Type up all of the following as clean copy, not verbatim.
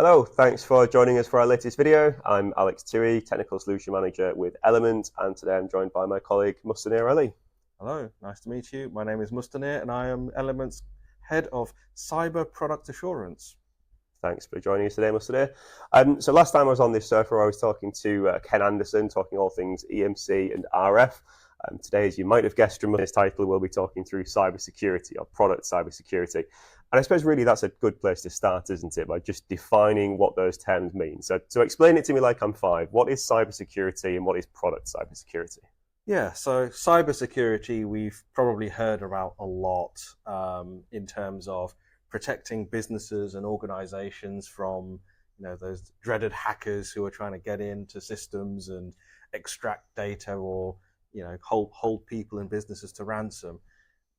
Hello, thanks for joining us for our latest video. I'm Alex Toohie, Technical Solution Manager with Element, and today I'm joined by my colleague Mustanir Ali. Hello, nice to meet you. My name is Mustanir and I am Element's Head of Cyber Product Assurance. Thanks for joining us today, Mustanir. So last time I was on this server, I was talking to Ken Anderson, talking all things EMC and RF. Today, as you might have guessed from this title, we'll be talking through cybersecurity or product cybersecurity. And I suppose really that's a good place to start, isn't it? By just defining what those terms mean. So explain it to me like I'm five. What is cybersecurity and what is product cybersecurity? Yeah, so cybersecurity we've probably heard about a lot in terms of protecting businesses and organizations from those dreaded hackers who are trying to get into systems and extract data or hold people and businesses to ransom.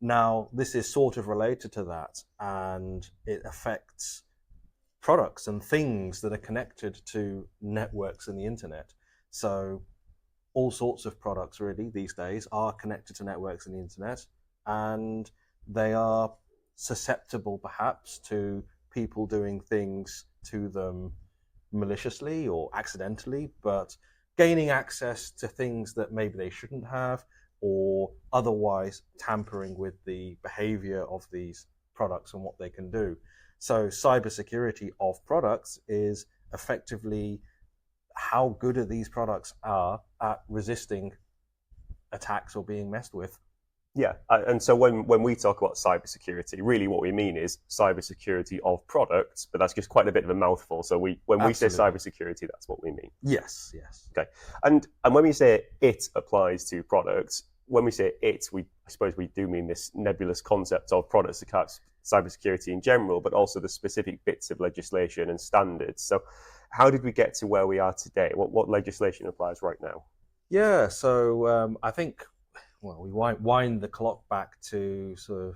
Now, this is sort of related to that, and it affects products and things that are connected to networks and the internet. So all sorts of products really these days are connected to networks and the internet, and they are susceptible perhaps to people doing things to them maliciously or accidentally, but gaining access to things that maybe they shouldn't have, or otherwise tampering with the behavior of these products and what they can do. So cybersecurity of products is effectively how good are these products are at resisting attacks or being messed with. Yeah, and so when we talk about cybersecurity, really what we mean is cybersecurity of products, but that's just quite a bit of a mouthful. So when we say Absolutely. cybersecurity, that's what we mean. Yes, yes. Okay, and when we say it applies to products, when we say it, I suppose we do mean this nebulous concept of products that cybersecurity in general, but also the specific bits of legislation and standards. So how did we get to where we are today? What legislation applies right now? Yeah, so I think, well, we wind the clock back to sort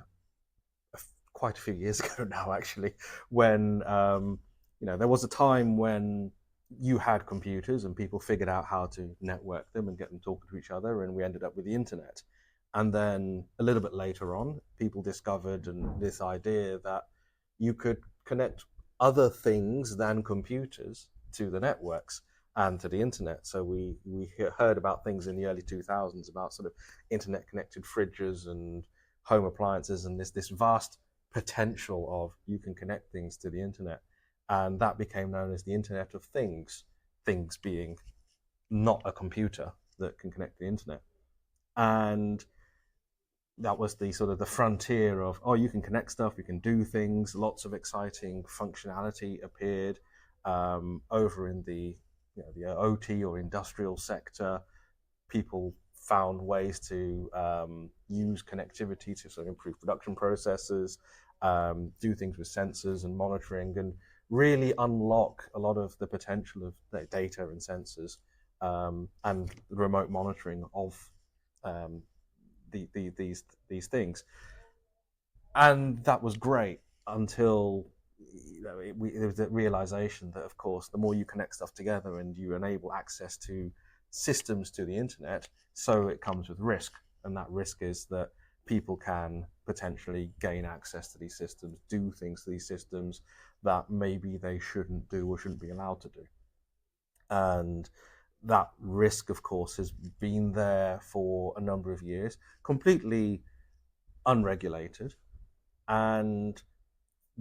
of quite a few years ago now, actually, when there was a time when you had computers and people figured out how to network them and get them talking to each other, and we ended up with the internet. And then a little bit later on, people discovered this idea that you could connect other things than computers to the networks and to the internet. So we heard about things in the early 2000s about sort of internet connected fridges and home appliances, and this vast potential of you can connect things to the internet. And that became known as the Internet of Things, things being not a computer that can connect to the internet. And that was the sort of the frontier of, oh, you can connect stuff, you can do things. Lots of exciting functionality appeared over in the the OT or industrial sector. People found ways to use connectivity to sort of improve production processes, do things with sensors and monitoring, and really unlock a lot of the potential of data and sensors and remote monitoring of these things. And that was great until there was the realization that, of course, the more you connect stuff together and you enable access to systems to the internet, so it comes with risk. And that risk is that people can potentially gain access to these systems, do things to these systems that maybe they shouldn't do or shouldn't be allowed to do. And that risk, of course, has been there for a number of years, completely unregulated. And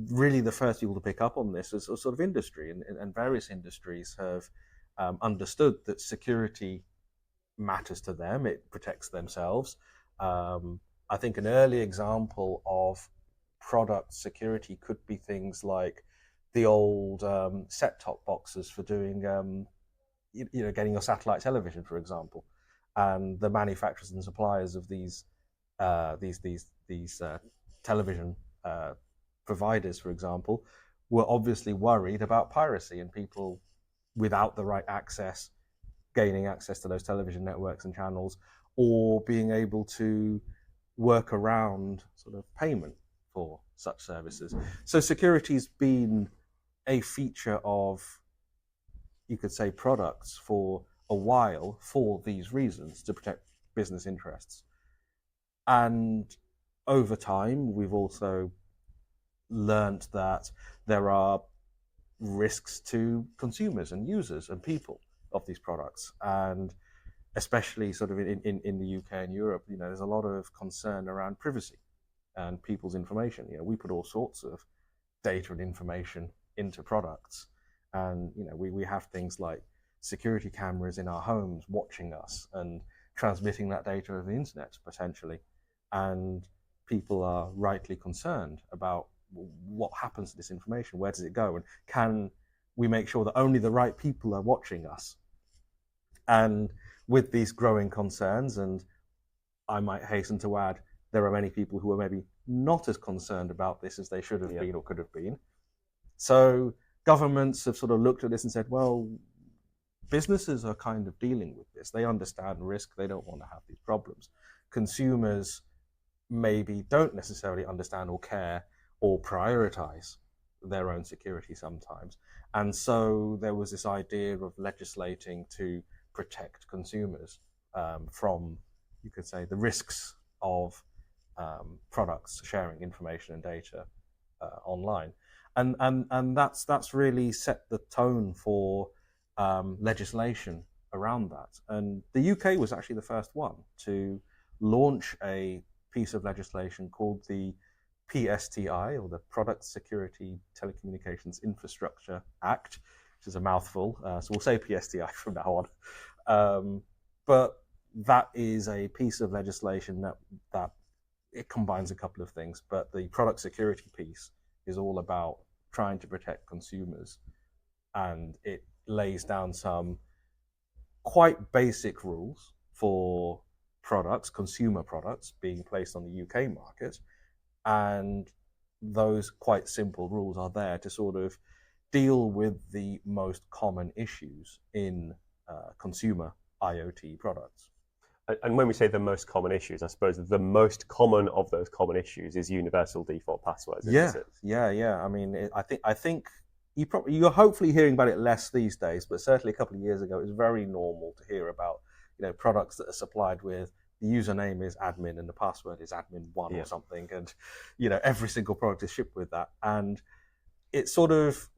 really the first people to pick up on this is a sort of industry, and various industries have understood that security matters to them. It protects themselves. I think an early example of product security could be things like the old set-top boxes for doing, getting your satellite television, for example, and the manufacturers and suppliers of these television providers, for example, were obviously worried about piracy and people without the right access gaining access to those television networks and channels, or being able to work around sort of payment for such services. So security's been a feature of, you could say, products for a while for these reasons, to protect business interests. And over time, we've also learned that there are risks to consumers and users and people of these products. And especially sort of in the UK and Europe, there's a lot of concern around privacy and people's information. We put all sorts of data and information into products, and we have things like security cameras in our homes watching us and transmitting that data over the internet potentially, and people are rightly concerned about what happens to this information, where does it go, and can we make sure that only the right people are watching us. And with these growing concerns, and I might hasten to add, there are many people who are maybe not as concerned about this as they should have been or could have been. So governments have sort of looked at this and said, well, businesses are kind of dealing with this. They understand risk. They don't want to have these problems. Consumers maybe don't necessarily understand or care or prioritize their own security sometimes. And so there was this idea of legislating to protect consumers from, you could say, the risks of products sharing information and data online. And that's really set the tone for legislation around that. And the UK was actually the first one to launch a piece of legislation called the PSTI, or the Product Security Telecommunications Infrastructure Act, which is a mouthful. So we'll say PSTI from now on. But that is a piece of legislation that it combines a couple of things. But the product security piece is all about trying to protect consumers, and it lays down some quite basic rules for products, consumer products, being placed on the UK market. And those quite simple rules are there to sort of deal with the most common issues in consumer IoT products. And when we say the most common issues, I suppose the most common of those common issues is universal default passwords. Isn't it? Yeah. I mean, I think you're hopefully hearing about it less these days, but certainly a couple of years ago, it was very normal to hear about products that are supplied with the username is admin and the password is admin1 or something, and every single product is shipped with that. And it's sort of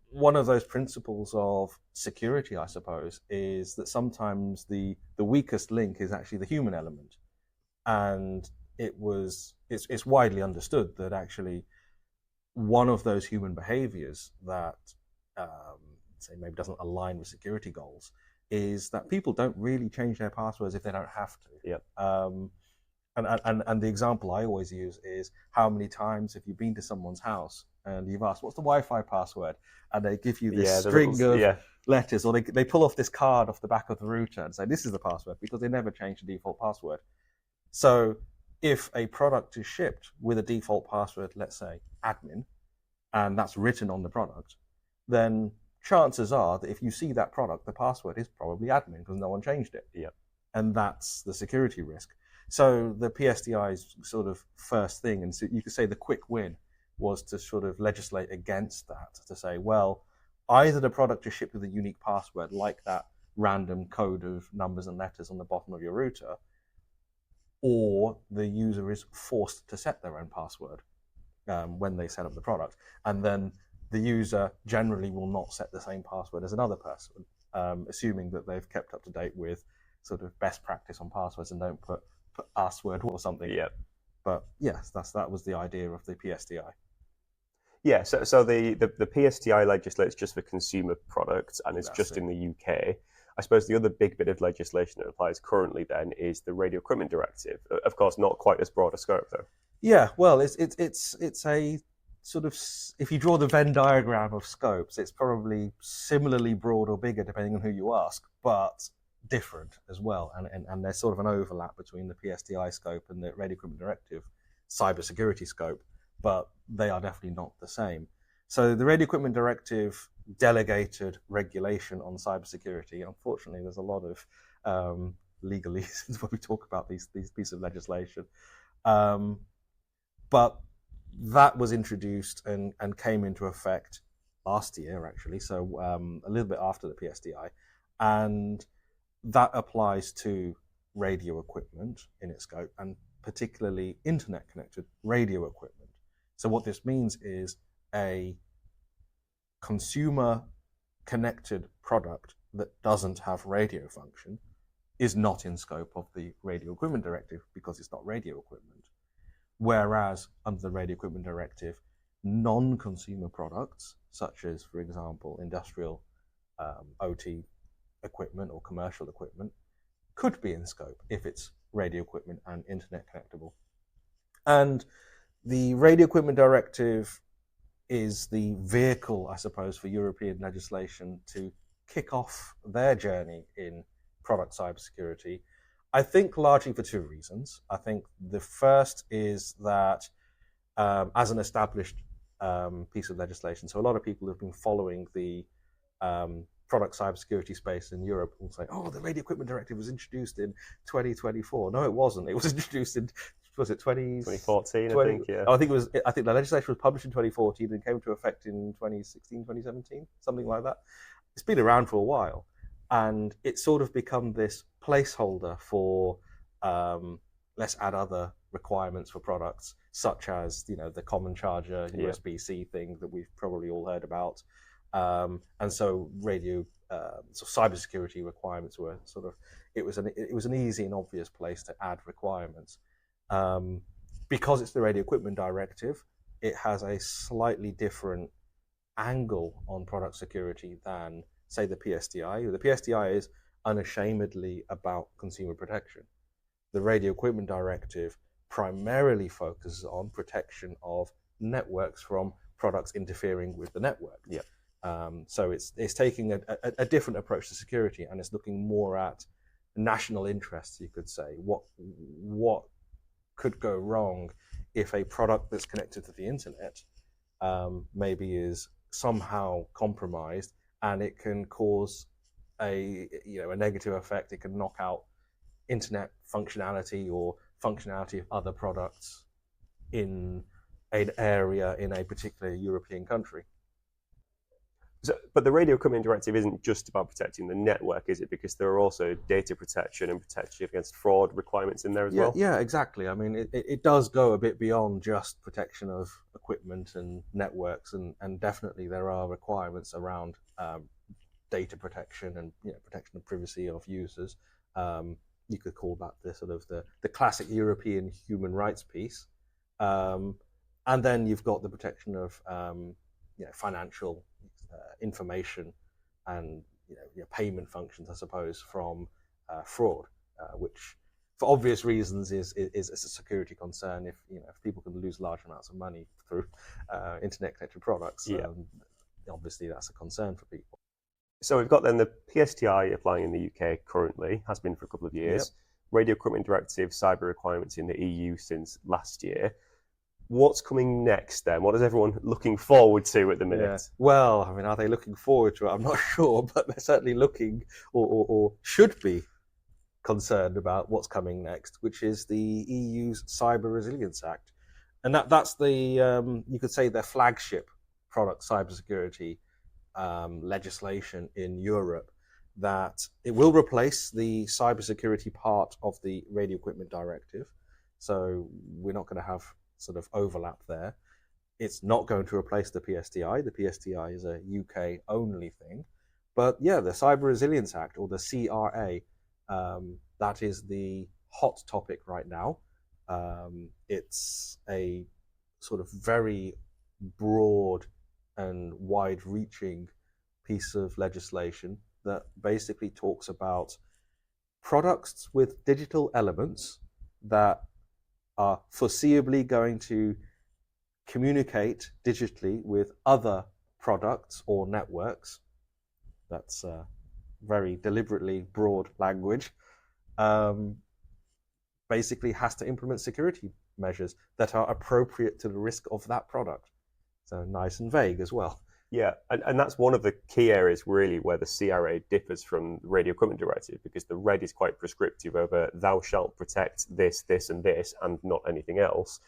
one of those principles of security, I suppose, is that sometimes the weakest link is actually the human element. And it's widely understood that actually one of those human behaviors that say maybe doesn't align with security goals is that people don't really change their passwords if they don't have to. And the example I always use is, how many times have you been to someone's house and you've asked, what's the Wi-Fi password? And they give you this string of letters, or they pull off this card off the back of the router and say, this is the password, because they never change the default password. So if a product is shipped with a default password, let's say admin, and that's written on the product, then chances are that if you see that product, the password is probably admin because no one changed it. And that's the security risk. So the PSTI's sort of first thing, and so you could say the quick win, was to sort of legislate against that, to say, well, either the product is shipped with a unique password, like that random code of numbers and letters on the bottom of your router, or the user is forced to set their own password when they set up the product. And then the user generally will not set the same password as another person, assuming that they've kept up to date with sort of best practice on passwords and don't put password or something. But yes, that was the idea of the PSTI. So the PSTI legislates just for consumer products, and it's just in the UK. I suppose the other big bit of legislation that applies currently then is the Radio Equipment Directive. Of course, not quite as broad a scope though. Yeah, well, it's a sort of, if you draw the Venn diagram of scopes, it's probably similarly broad or bigger depending on who you ask, but different as well. And there's sort of an overlap between the PSTI scope and the Radio Equipment Directive cybersecurity scope, but they are definitely not the same. So the Radio Equipment Directive delegated regulation on cybersecurity. Unfortunately, there's a lot of legalese when we talk about these pieces of legislation. But that was introduced and came into effect last year, actually, so a little bit after the PSTI. And that applies to radio equipment in its scope, and particularly internet-connected radio equipment. So what this means is a consumer connected product that doesn't have radio function is not in scope of the Radio Equipment Directive because it's not radio equipment. Whereas under the Radio Equipment Directive, non-consumer products, such as, for example, industrial OT equipment or commercial equipment, could be in scope if it's radio equipment and internet connectable. And the Radio Equipment Directive is the vehicle, I suppose, for European legislation to kick off their journey in product cybersecurity. I think largely for two reasons. I think the first is that as an established piece of legislation, so a lot of people who've been following the product cybersecurity space in Europe will say, oh, the Radio Equipment Directive was introduced in 2024. No, it wasn't. It was introduced in, was it 2014, 20, I think, yeah. I think it was. I think the legislation was published in 2014 and came into effect in 2016, 2017, something like that. It's been around for a while, and it's sort of become this placeholder for let's add other requirements for products, such as, you know, the common charger USB-C thing that we've probably all heard about, and so radio, so cybersecurity requirements were sort of, it was an easy and obvious place to add requirements. Because it's the Radio Equipment Directive, it has a slightly different angle on product security than, say, the PSTI. The PSTI is unashamedly about consumer protection. The Radio Equipment Directive primarily focuses on protection of networks from products interfering with the network. Yeah. So it's taking a different approach to security, and it's looking more at national interests, you could say. What could go wrong if a product that's connected to the internet maybe is somehow compromised, and it can cause a negative effect. It can knock out internet functionality or functionality of other products in an area in a particular European country. So, but the Radio Equipment Directive isn't just about protecting the network, is it? Because there are also data protection and protection against fraud requirements in there as well. Yeah, exactly. I mean, it does go a bit beyond just protection of equipment and networks, and definitely there are requirements around data protection and protection of privacy of users. You could call that the sort of the classic European human rights piece, and then you've got the protection of financial information and payment functions, I suppose, from fraud, which for obvious reasons is a security concern. If people can lose large amounts of money through internet connected products, obviously that's a concern for people. So we've got then the PSTI applying in the UK currently, has been for a couple of years. Yep. Radio Equipment Directive, cyber requirements in the EU since last year. What's coming next then? What is everyone looking forward to at the minute? Yeah. Well, I mean, are they looking forward to it? I'm not sure, but they're certainly looking or should be concerned about what's coming next, which is the EU's Cyber Resilience Act. And that's the, you could say, their flagship product cybersecurity legislation in Europe, that it will replace the cybersecurity part of the Radio Equipment Directive. So we're not going to have sort of overlap there. It's not going to replace the PSTI. The PSTI is a UK only thing. But yeah, the Cyber Resilience Act, or the CRA, that is the hot topic right now. It's a sort of very broad and wide-reaching piece of legislation that basically talks about products with digital elements that are foreseeably going to communicate digitally with other products or networks. That's very deliberately broad language. Basically has to implement security measures that are appropriate to the risk of that product. So nice and vague as well. Yeah, and that's one of the key areas really where the CRA differs from the Radio Equipment Directive, because the RED is quite prescriptive over thou shalt protect this, this and this, and not anything else.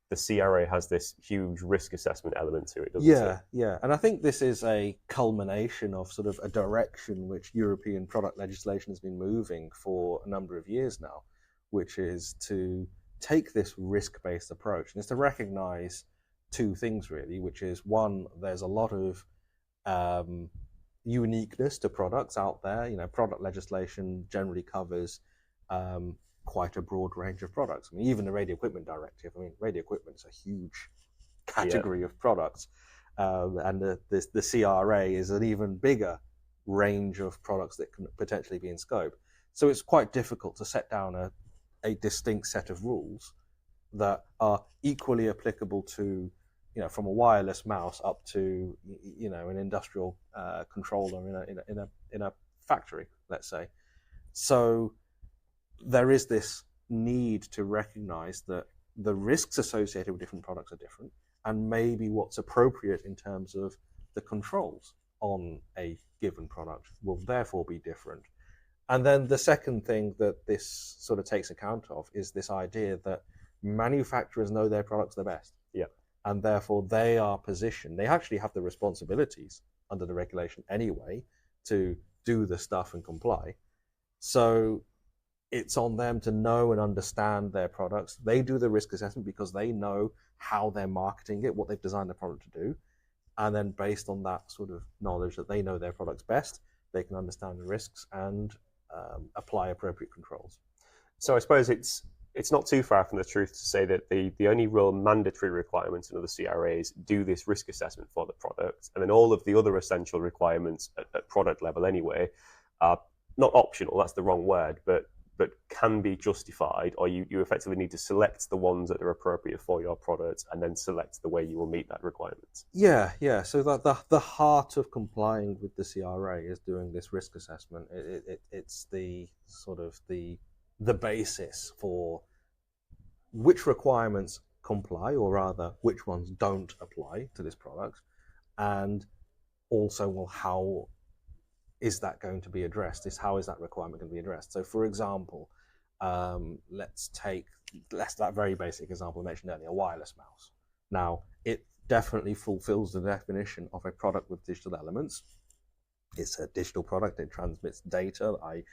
The CRA has this huge risk assessment element to it, doesn't it? Yeah. And I think this is a culmination of sort of a direction which European product legislation has been moving for a number of years now, which is to take this risk-based approach. And it's to recognize two things really, which is, one, there's a lot of uniqueness to products out there. You know, product legislation generally covers quite a broad range of products. I mean, even the radio equipment directive. I mean, radio equipment is a huge category of products, and the CRA is an even bigger range of products that can potentially be in scope. So it's quite difficult to set down a distinct set of rules that are equally applicable to, you know, from a wireless mouse up to, you know, an industrial controller in a factory, let's say. So there is this need to recognize that the risks associated with different products are different, and maybe what's appropriate in terms of the controls on a given product will therefore be different. And then the second thing that this sort of takes account of is this idea that manufacturers know their products the best. Yeah. And therefore they are positioned, they actually have the responsibilities under the regulation anyway to do the stuff and comply. So it's on them to know and understand their products. They do the risk assessment because they know how they're marketing it, what they've designed the product to do. And then based on that sort of knowledge that they know their products best, they can understand the risks and apply appropriate controls. So I suppose it's not too far from the truth to say that the only real mandatory requirements under the CRAs do this risk assessment for the product, and then all of the other essential requirements at product level anyway are not optional, that's the wrong word, but can be justified, or you effectively need to select the ones that are appropriate for your product and then select the way you will meet that requirement. Yeah. So the heart of complying with the CRA is doing this risk assessment. It's the sort of the basis for which requirements comply, or rather which ones don't apply to this product, and also, well, how is that going to be addressed? How is that requirement going to be addressed? So, for example, let's take that very basic example I mentioned earlier, a wireless mouse. Now, it definitely fulfills the definition of a product with digital elements. It's a digital product. It transmits data, i.e.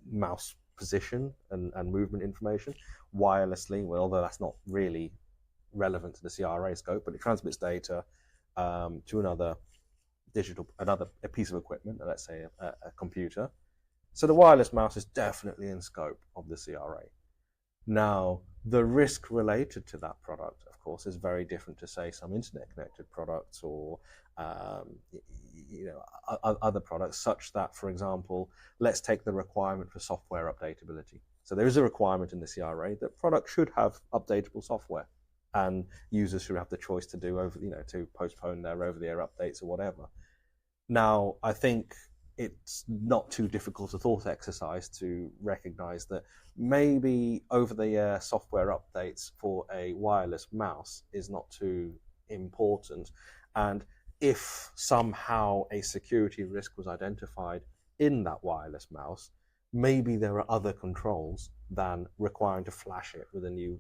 mouse position and movement information, wirelessly, well, although that's not really relevant to the CRA scope, but it transmits data to another piece of equipment, let's say a computer. So the wireless mouse is definitely in scope of the CRA. Now, the risk related to that product, of course, is very different to, say, some internet-connected products or other products, such that, for example, let's take the requirement for software updatability. So there is a requirement in the CRA that products should have updatable software, and users should have the choice to to postpone their over-the-air updates or whatever. Now, I think it's not too difficult a thought exercise to recognize that maybe over-the-air software updates for a wireless mouse is not too important. And if somehow a security risk was identified in that wireless mouse, maybe there are other controls than requiring to flash it with a new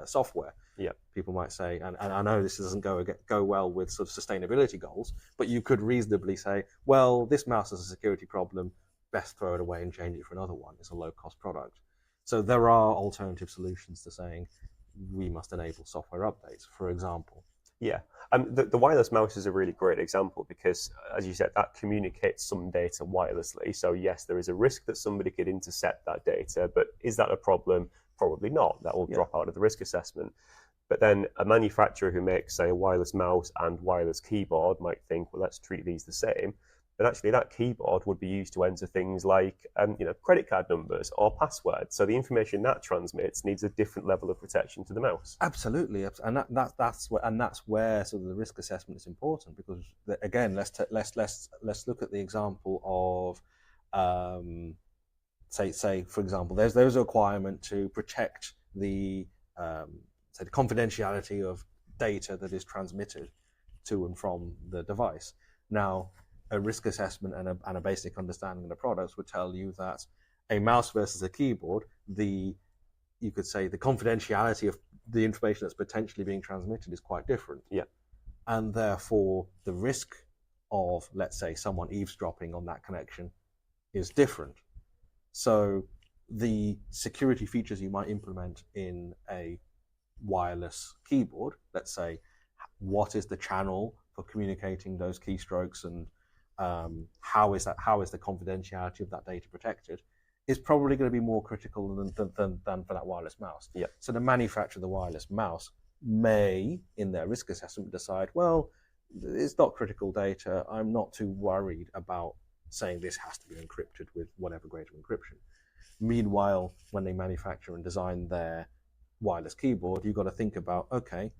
software. Yeah. People might say, and I know this doesn't go well with sort of sustainability goals, but you could reasonably say, well, this mouse has a security problem, best throw it away and change it for another one. It's a low-cost product. So there are alternative solutions to saying we must enable software updates, for example. Yeah, the wireless mouse is a really great example because, as you said, that communicates some data wirelessly. So yes, there is a risk that somebody could intercept that data, but is that a problem? Probably not. That will drop out of the risk assessment. But then a manufacturer who makes, say, a wireless mouse and wireless keyboard might think, well, let's treat these the same. But actually, that keyboard would be used to enter things like, credit card numbers or passwords. So the information that transmits needs a different level of protection to the mouse. Absolutely, and that's where sort of the risk assessment is important, because again, let's look at the example of, say for example, there's a requirement to protect the the confidentiality of data that is transmitted to and from the device. Now, a risk assessment and a basic understanding of the products would tell you that a mouse versus a keyboard, you could say the confidentiality of the information that's potentially being transmitted is quite different. Yeah. And therefore, the risk of, let's say, someone eavesdropping on that connection is different. So the security features you might implement in a wireless keyboard, let's say, what is the channel for communicating those keystrokes, and how is the confidentiality of that data protected, is probably going to be more critical than for that wireless mouse. Yeah. So the manufacturer of the wireless mouse may, in their risk assessment, decide, well, it's not critical data. I'm not too worried about saying this has to be encrypted with whatever grade of encryption. Meanwhile, when they manufacture and design their wireless keyboard, you've got to think about, okay,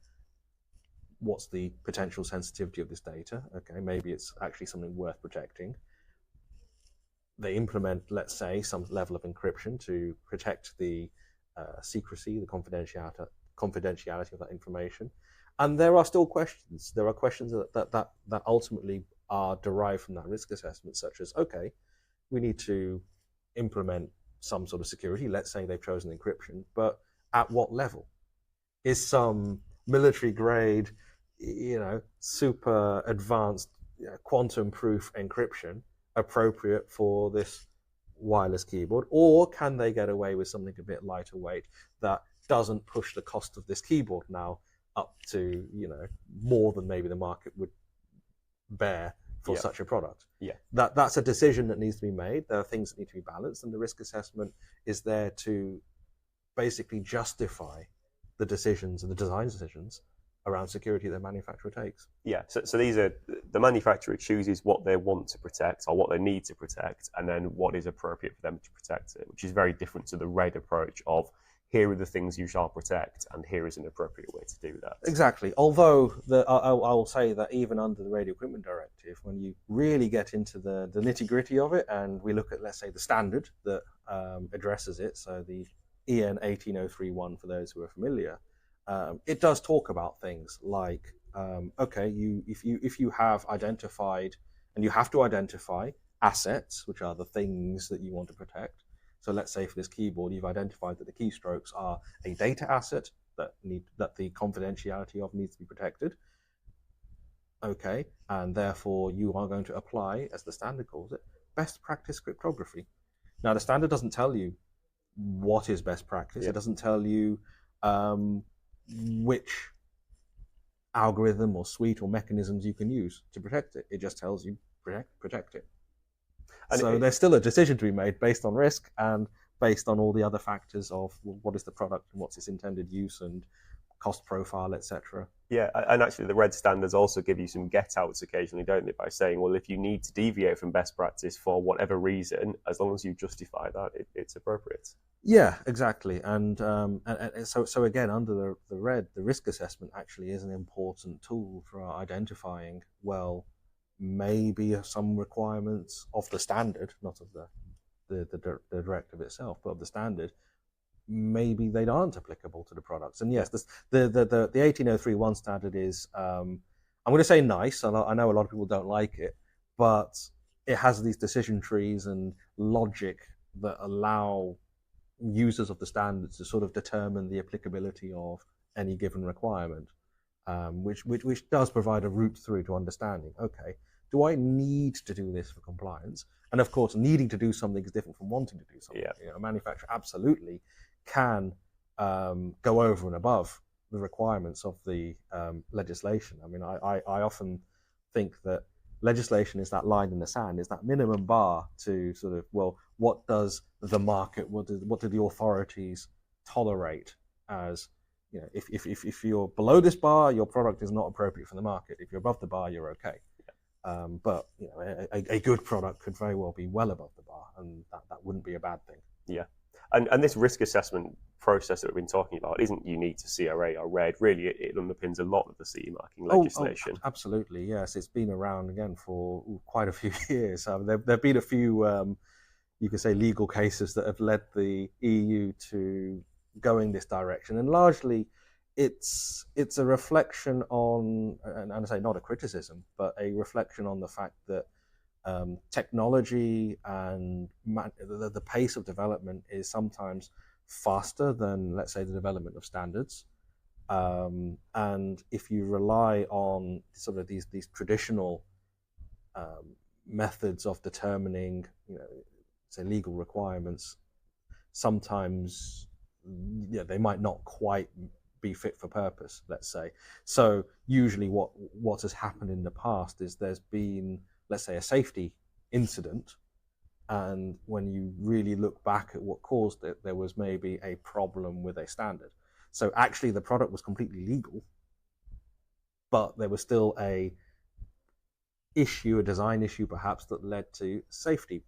what's the potential sensitivity of this data? Okay, maybe it's actually something worth protecting. They implement, let's say, some level of encryption to protect the secrecy, the confidentiality of that information. And there are still questions. There are questions that ultimately are derived from that risk assessment, such as, okay, we need to implement some sort of security. Let's say they've chosen encryption, but at what level? Is some military grade, super advanced quantum proof encryption appropriate for this wireless keyboard, or can they get away with something a bit lighter weight that doesn't push the cost of this keyboard now up to more than maybe the market would bear for such a product? That's a decision that needs to be made. There are things that need to be balanced, and the risk assessment is there to basically justify the decisions and the design decisions around security the manufacturer takes. Yeah, so these are, the manufacturer chooses what they want to protect or what they need to protect, and then what is appropriate for them to protect it, which is very different to the RED approach of here are the things you shall protect, and here is an appropriate way to do that. Exactly. Although I'll say that even under the Radio Equipment Directive, when you really get into the nitty-gritty of it, and we look at, let's say, the standard that addresses it, so the EN 18031 for those who are familiar, it does talk about things like, okay, if you have identified, and you have to identify assets, which are the things that you want to protect. So let's say for this keyboard, you've identified that the keystrokes are a data asset that the confidentiality of needs to be protected. Okay, and therefore you are going to apply, as the standard calls it, best practice cryptography. Now the standard doesn't tell you what is best practice. It doesn't tell you which algorithm or suite or mechanisms you can use to protect it. It just tells you protect it. And so there's still a decision to be made based on risk and based on all the other factors of what is the product and what's its intended use and cost profile, etc. Yeah, and actually the RED standards also give you some get-outs occasionally, don't they, by saying, well, if you need to deviate from best practice for whatever reason, as long as you justify that, it's appropriate. Yeah, exactly. And so again, under the RED, the risk assessment actually is an important tool for identifying, well, maybe some requirements of the standard, not of the directive itself, but of the standard, maybe they aren't applicable to the products. And yes, the 18031 standard is, I'm going to say nice. I know a lot of people don't like it, but it has these decision trees and logic that allow users of the standards to sort of determine the applicability of any given requirement, which does provide a route through to understanding, okay, do I need to do this for compliance? And of course, needing to do something is different from wanting to do something. Yeah. A manufacturer absolutely can go over and above the requirements of the legislation. I mean, I often think that legislation is that line in the sand, is that minimum bar to sort of, well, what does the market, what do the authorities tolerate as, if you're below this bar, your product is not appropriate for the market. If you're above the bar, you're okay. But a good product could very well be well above the bar, and that wouldn't be a bad thing. Yeah, and this risk assessment process that we've been talking about isn't unique to CRA or RED. Really, it underpins a lot of the CE marking legislation. Oh, absolutely, yes. It's been around again for quite a few years. There've been a few, you could say, legal cases that have led the EU to go in this direction, and largely it's a reflection on, and I say not a criticism, but a reflection on the fact that technology and the pace of development is sometimes faster than, let's say, the development of standards. And if you rely on sort of these traditional methods of determining, say, legal requirements, sometimes they might not quite be fit for purpose, let's say. So usually what has happened in the past is there's been, let's say, a safety incident, and when you really look back at what caused it, there was maybe a problem with a standard. So actually the product was completely legal, but there was still a design issue perhaps, that led to safety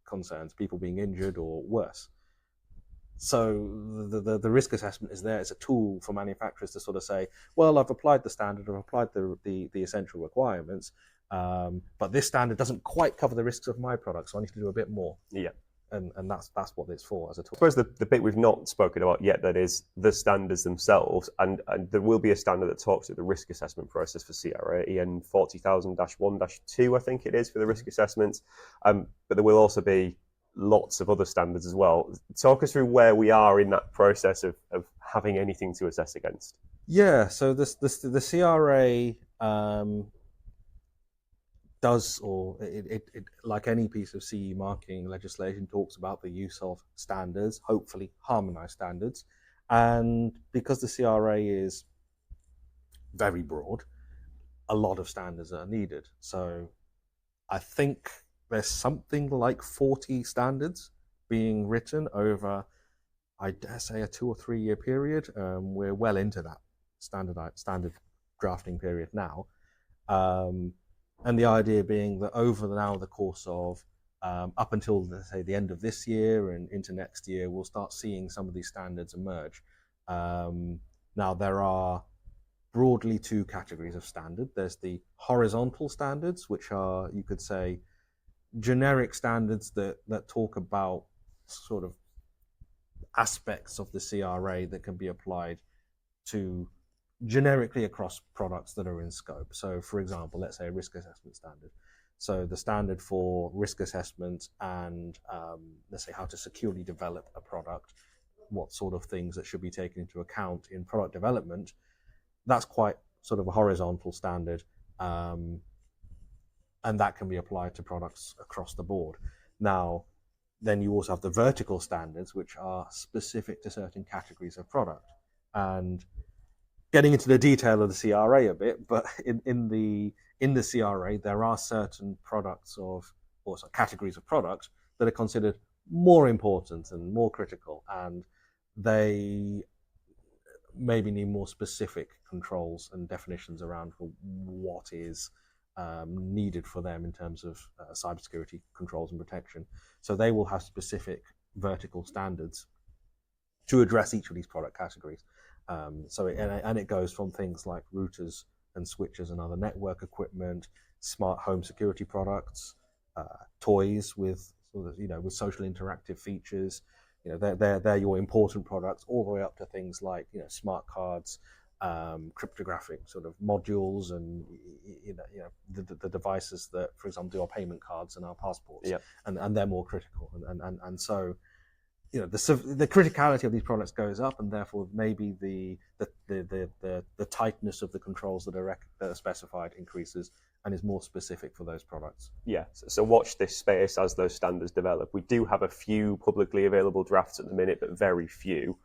concerns, people being injured or worse. So the risk assessment is there as a tool for manufacturers to sort of say, well, I've applied the standard, I've applied the essential requirements, but this standard doesn't quite cover the risks of my product, so I need to do a bit more. Yeah. And that's what it's for as a tool. I suppose the bit we've not spoken about yet, that is the standards themselves, and there will be a standard that talks about the risk assessment process for CRA, EN 40,000-1-2, I think it is, for the risk assessments. But there will also be lots of other standards as well. Talk us through where we are in that process of having anything to assess against. Yeah, so the CRA does, or it like any piece of CE marking legislation, talks about the use of standards, hopefully harmonized standards. And because the CRA is very broad, a lot of standards are needed. So I think there's something like 40 standards being written over, I dare say, a 2 or 3 year period. We're well into that standard drafting period now. And the idea being that over now the course of up until, let's say, the end of this year and into next year, we'll start seeing some of these standards emerge. Now, there are broadly 2 categories of standard. There's the horizontal standards, which are, you could say, generic standards that talk about sort of aspects of the CRA that can be applied to generically across products that are in scope. So, for example, let's say a risk assessment standard. So the standard for risk assessment and let's say how to securely develop a product, what sort of things that should be taken into account in product development, that's quite sort of a horizontal standard, and that can be applied to products across the board. Now, then you also have the vertical standards, which are specific to certain categories of product. And getting into the detail of the CRA a bit, but in the CRA, there are certain products or categories of products that are considered more important and more critical, and they maybe need more specific controls and definitions around for what is needed for them in terms of cybersecurity controls and protection. So they will have specific vertical standards to address each of these product categories. And it goes from things like routers and switches and other network equipment, smart home security products, toys with with social interactive features. They're your important products, all the way up to things like smart cards, cryptographic sort of modules, and the devices that, for example, do our payment cards and our passports. Yep. And they're more critical, and so the criticality of these products goes up, and therefore maybe the tightness of the controls that are specified increases and is more specific for those products. Yeah, so watch this space as those standards develop. We do have a few publicly available drafts at the minute, but very few.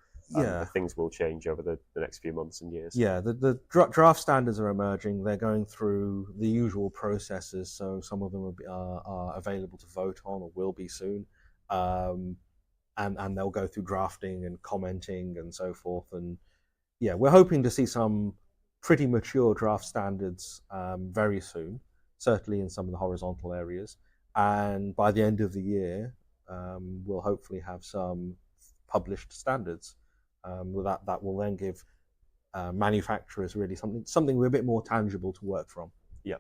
Things will change over the next few months and years. Yeah, the draft standards are emerging. They're going through the usual processes, so some of them are available to vote on or will be soon. And they'll go through drafting and commenting and so forth. And yeah, we're hoping to see some pretty mature draft standards very soon, certainly in some of the horizontal areas. And by the end of the year, we'll hopefully have some published standards that will then give manufacturers really something a bit more tangible to work from. Yeah.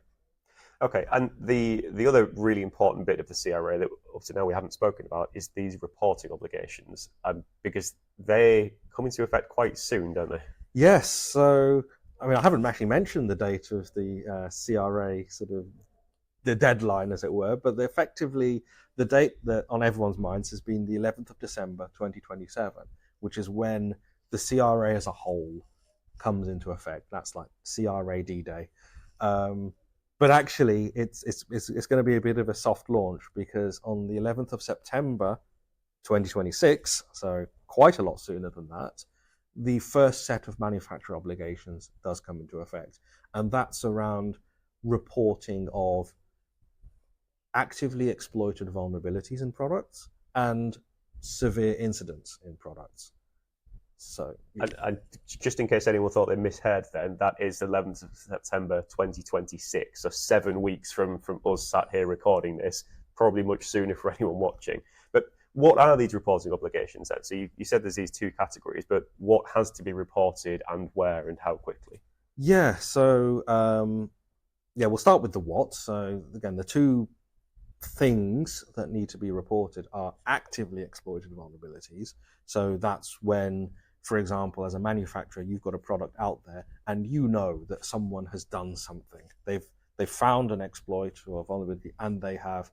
Okay, and the other really important bit of the CRA that up to now we haven't spoken about is these reporting obligations, because they come into effect quite soon, don't they? Yes, so I haven't actually mentioned the date of the CRA, sort of the deadline, as it were, but effectively the date that on everyone's minds has been the 11th of December 2027, which is when the CRA as a whole comes into effect. That's like CRA D-Day. But actually, it's going to be a bit of a soft launch, because on the 11th of September 2026, so quite a lot sooner than that, the first set of manufacturer obligations does come into effect, and that's around reporting of actively exploited vulnerabilities in products and severe incidents in products. So, and just in case anyone thought they misheard, then that is 11th of September 2026, so 7 weeks from us sat here recording this, probably much sooner for anyone watching. But what are these reporting obligations then? So you said there's these two categories, but what has to be reported and where and how quickly? yeah, so we'll start with the what. So again, the two things that need to be reported are actively exploited vulnerabilities. So that's when, for example, as a manufacturer, you've got a product out there and you know that someone has done something. They've found an exploit or a vulnerability and they have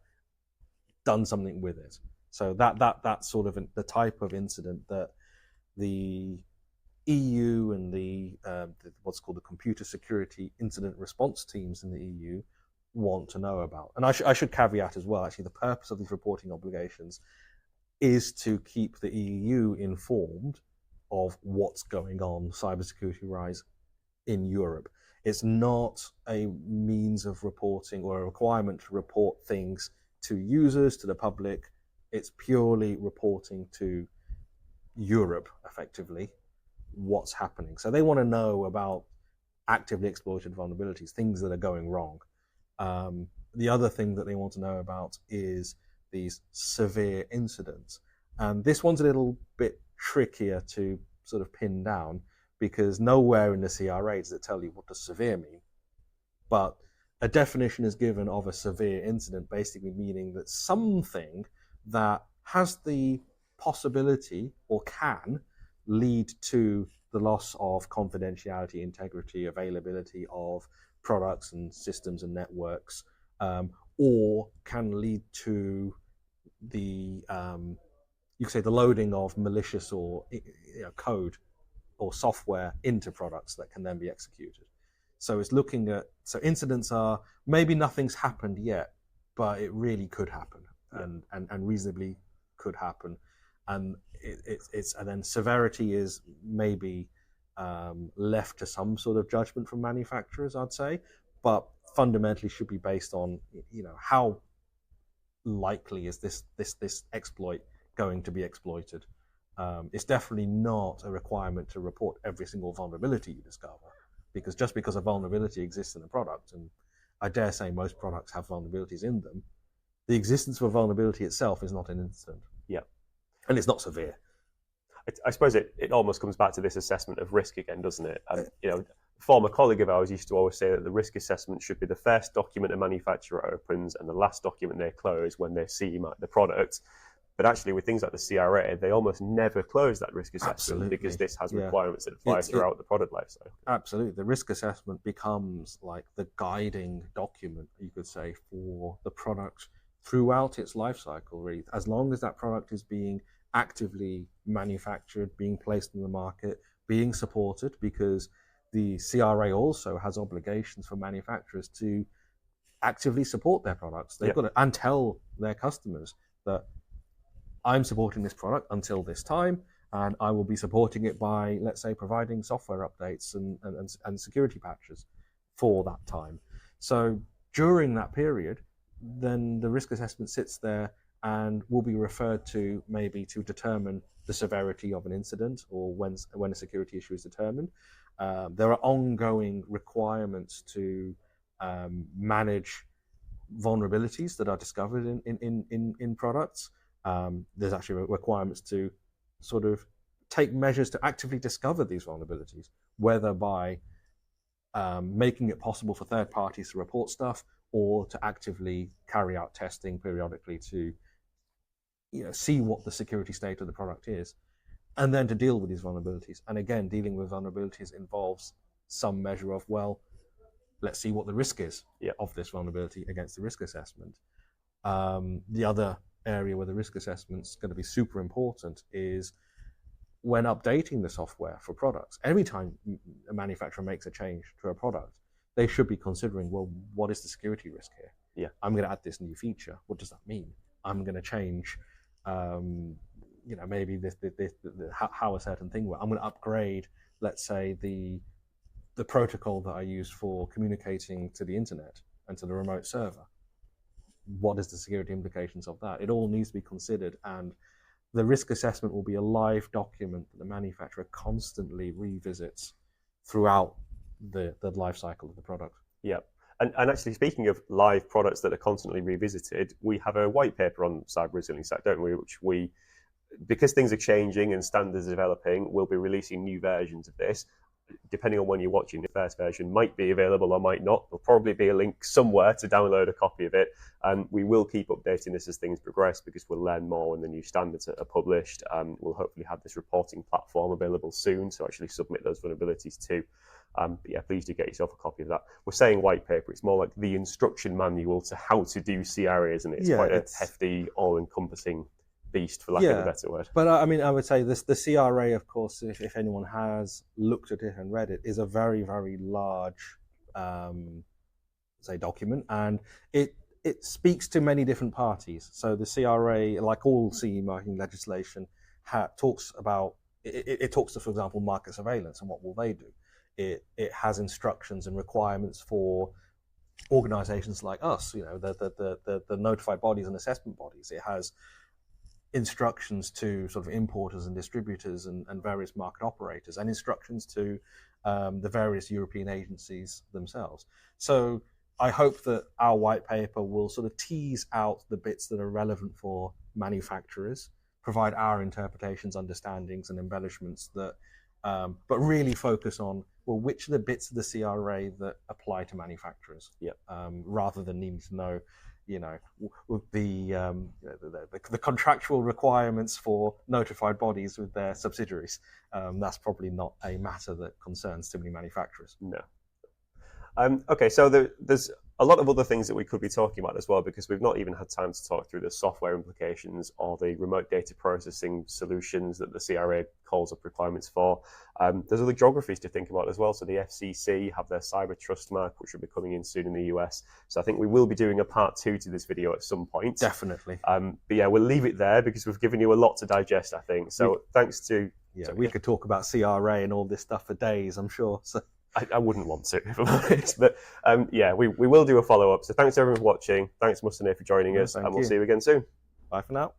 done something with it. So that's sort of the type of incident that the EU and the what's called the computer security incident response teams in the EU want to know about. And I should caveat as well, actually, the purpose of these reporting obligations is to keep the EU informed of what's going on cybersecurity-wise in Europe. It's not a means of reporting or a requirement to report things to users, to the public. It's purely reporting to Europe, effectively, what's happening. So they want to know about actively exploited vulnerabilities, things that are going wrong. The other thing that they want to know about is these severe incidents. And this one's a little bit trickier to sort of pin down because nowhere in the CRA does it tell you what does severe mean. But a definition is given of a severe incident, basically meaning that something that has the possibility or can lead to the loss of confidentiality, integrity, availability of products and systems and networks, or can lead to the you could say the loading of malicious or code or software into products that can then be executed. So it's looking at, so incidents are maybe nothing's happened yet, but it really could happen, and reasonably could happen, and and then severity is maybe left to some sort of judgment from manufacturers, I'd say, but fundamentally should be based on how likely is this exploit going to be exploited. It's definitely not a requirement to report every single vulnerability you discover, because just because a vulnerability exists in a product, and I dare say most products have vulnerabilities in them, the existence of a vulnerability itself is not an incident. Yeah. And it's not severe. I suppose it almost comes back to this assessment of risk again, doesn't it? And a former colleague of ours used to always say that the risk assessment should be the first document a manufacturer opens and the last document they close when they see the product. But actually, with things like the CRA, they almost never close that risk assessment because this has requirements that apply throughout the product lifecycle. Absolutely. The risk assessment becomes like the guiding document, you could say, for the product throughout its lifecycle, really. As long as that product is being actively manufactured, being placed in the market, being supported, because the CRA also has obligations for manufacturers to actively support their products. They've got to, and tell their customers that I'm supporting this product until this time, and I will be supporting it by, let's say, providing software updates and security patches for that time. So during that period, then the risk assessment sits there and will be referred to maybe to determine the severity of an incident or when a security issue is determined. There are ongoing requirements to manage vulnerabilities that are discovered in products. There's actually requirements to sort of take measures to actively discover these vulnerabilities, whether by making it possible for third parties to report stuff or to actively carry out testing periodically to see what the security state of the product is, and then to deal with these vulnerabilities. And again, dealing with vulnerabilities involves some measure of, well, let's see what the risk is of this vulnerability against the risk assessment. The other area where the risk assessment is going to be super important is when updating the software for products. Every time a manufacturer makes a change to a product, they should be considering, well, what is the security risk here? Yeah, I'm going to add this new feature. What does that mean? I'm going to change maybe how a certain thing works. I'm going to upgrade, let's say, the protocol that I use for communicating to the internet and to the remote server. What is the security implications of that? It all needs to be considered, and the risk assessment will be a live document that the manufacturer constantly revisits throughout the life cycle of the product. Yep. And actually, speaking of live products that are constantly revisited, we have a white paper on cyber resilience, don't we? Which because things are changing and standards are developing, we'll be releasing new versions of this. Depending on when you're watching, the first version might be available or might not. There'll probably be a link somewhere to download a copy of it. And we will keep updating this as things progress, because we'll learn more when the new standards are published. We'll hopefully have this reporting platform available soon to actually submit those vulnerabilities to. But yeah, please do get yourself a copy of that. We're saying white paper, it's more like the instruction manual to how to do CRA, isn't it? It's quite a hefty, all-encompassing beast, for lack of a better word. But I mean, I would say the CRA, of course, if anyone has looked at it and read it, is a very, very large, say, document, and it speaks to many different parties. So the CRA, like all CE marking legislation, talks about it talks to, for example, market surveillance and what will they do. It has instructions and requirements for organizations like us, the notified bodies and assessment bodies. It has instructions to sort of importers and distributors and various market operators, and instructions to the various European agencies themselves. So I hope that our white paper will sort of tease out the bits that are relevant for manufacturers, provide our interpretations, understandings, and embellishments that, but really focus on, well, which are the bits of the CRA that apply to manufacturers, rather than needing to know, the contractual requirements for notified bodies with their subsidiaries. That's probably not a matter that concerns too many manufacturers. No. Okay, so there's a lot of other things that we could be talking about as well, because we've not even had time to talk through the software implications or the remote data processing solutions that the CRA calls up requirements for. There's other geographies to think about as well. So the FCC have their cyber trust mark, which will be coming in soon in the US. So I think we will be doing a part 2 to this video at some point. Definitely. But yeah, we'll leave it there because we've given you a lot to digest, I think. So thanks to... Yeah, we could talk about CRA and all this stuff for days, I'm sure. So. I wouldn't want to, if I'm honest. But yeah, we will do a follow-up. So thanks everyone for watching. Thanks, Mustanir, for joining us. And we'll see you again soon. Bye for now.